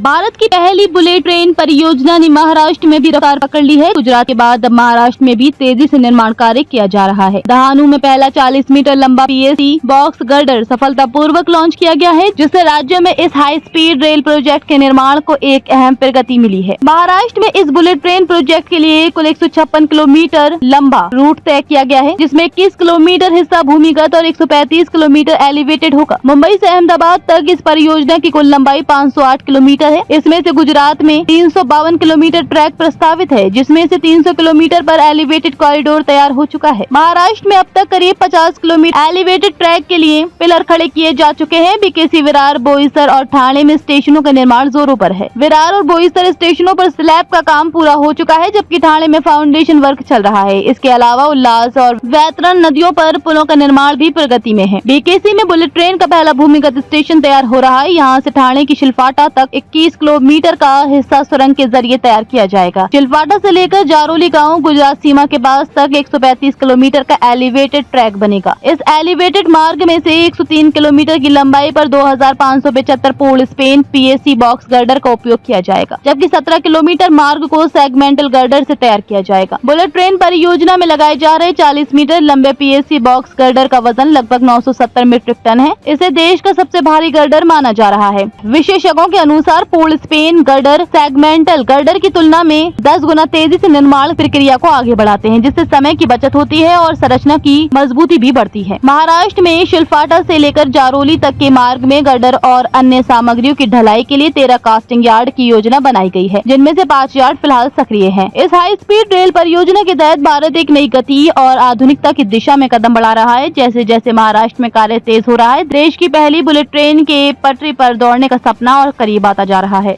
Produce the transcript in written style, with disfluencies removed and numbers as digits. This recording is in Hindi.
भारत की पहली बुलेट ट्रेन परियोजना ने महाराष्ट्र में भी रफ्तार पकड़ ली है। गुजरात के बाद अब महाराष्ट्र में भी तेजी से निर्माण कार्य किया जा रहा है। दहानू में पहला 40 मीटर लंबा पीएसी बॉक्स गर्डर सफलतापूर्वक लॉन्च किया गया है, जिससे राज्य में इस हाई स्पीड रेल प्रोजेक्ट के निर्माण को एक अहम प्रगति मिली है। महाराष्ट्र में इस बुलेट ट्रेन प्रोजेक्ट के लिए कुल 156 किलोमीटर लंबा रूट तय किया गया है, जिसमें 21 किलोमीटर हिस्सा भूमिगत और 135 किलोमीटर एलिवेटेड होगा। मुंबई से अहमदाबाद तक इस परियोजना की कुल लंबाई 508 किलोमीटर है। इसमें से गुजरात में 352 किलोमीटर ट्रैक प्रस्तावित है, जिसमें से 300 किलोमीटर पर एलिवेटेड कॉरिडोर तैयार हो चुका है। महाराष्ट्र में अब तक करीब 50 किलोमीटर एलिवेटेड ट्रैक के लिए पिलर खड़े किए जा चुके हैं। बीकेसी, विरार, बोईसर और ठाणे में स्टेशनों का निर्माण जोरों पर है। विरार और बोईसर स्टेशनों पर स्लैब का काम पूरा हो चुका है, जबकि ठाणे में फाउंडेशन वर्क चल रहा है। इसके अलावा उल्लास और वैतरण नदियों पर पुलों का निर्माण भी प्रगति में है। बीकेसी में बुलेट ट्रेन का पहला भूमिगत स्टेशन तैयार हो रहा है। यहाँ से ठाणे की शिलफाटा तक 21 किलोमीटर का हिस्सा सुरंग के जरिए तैयार किया जाएगा। शिलफाटा से लेकर जारोली गांव गुजरात सीमा के पास तक 135 किलोमीटर का एलिवेटेड ट्रैक बनेगा। इस एलिवेटेड मार्ग में से 103 किलोमीटर की लंबाई पर 2575 पोल स्पेन पीएसी बॉक्स गर्डर का उपयोग किया जाएगा, जबकि 17 किलोमीटर मार्ग को सेगमेंटल गर्डर से तैयार किया जाएगा। बुलेट ट्रेन परियोजना में लगाए जा रहे 40 मीटर लंबे पीएसी बॉक्स गर्डर का वजन लगभग 970 मीट्रिक टन है। इसे देश का सबसे भारी गर्डर माना जा रहा है। विशेषज्ञों के अनुसार पोल स्पेन गर्डर सेगमेंटल गर्डर की तुलना में 10 गुना तेजी से निर्माण प्रक्रिया को आगे बढ़ाते हैं, जिससे समय की बचत होती है और संरचना की मजबूती भी बढ़ती है। महाराष्ट्र में शिलफाटा से लेकर जारोली तक के मार्ग में गर्डर और अन्य सामग्रियों की ढलाई के लिए 13 कास्टिंग यार्ड की योजना बनाई गई है, जिनमें से 5 यार्ड फिलहाल सक्रिय हैं। इस हाई स्पीड रेल परियोजना के तहत भारत एक नई गति और आधुनिकता की दिशा में कदम बढ़ा रहा है। जैसे जैसे महाराष्ट्र में कार्य तेज हो रहा है, देश की पहली बुलेट ट्रेन के पटरी पर दौड़ने का सपना और करीब आता जा रहा है।